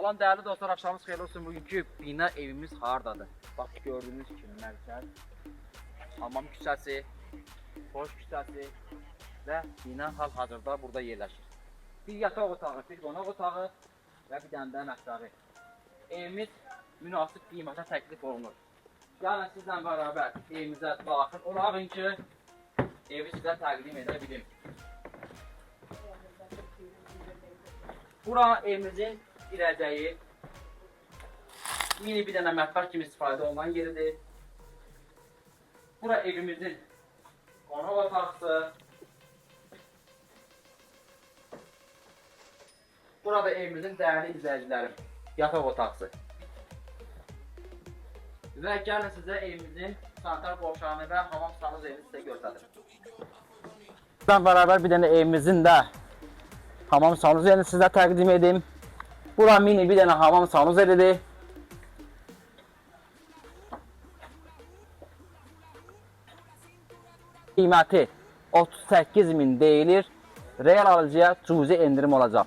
Salam değerli dostlar, akşamınız xeyirli olsun. Bugünkü bina evimiz hardadır? Bak gördüğünüz kimi mərkəz, hamam küçəsi, boş küçəsi və bina hal-hazırda burada yerləşir. Bir yataq otağı, bir qonaq otağı və bir dənə də mətbəxi. Evimiz münasib qiymətə təklif olunur. Yəni sizlə bərabər evimizə daxil olağın ki, evi sizə təqdim edə bilim. Bura evimizin girəcəyi, yeni bir dənə mətbəx kimi istifadə olunan yeridir. Bura evimizin qonaq otaqlısı. Burada evimizin dəyərli izləyicilərim, yataq otaqlısı. Və gəlin sizə evimizin sanitar qovşağını və hamam stanız evini sizə göstərim. Sizlə bərabər bir dənə evimizin də hamam sanuz yerini sizə təqdim edim. Bura mini bir dənə hamam sanuz yeridir. Qiyməti 38.000 deyilir. Real alıcıya cüzi endirim olacaq.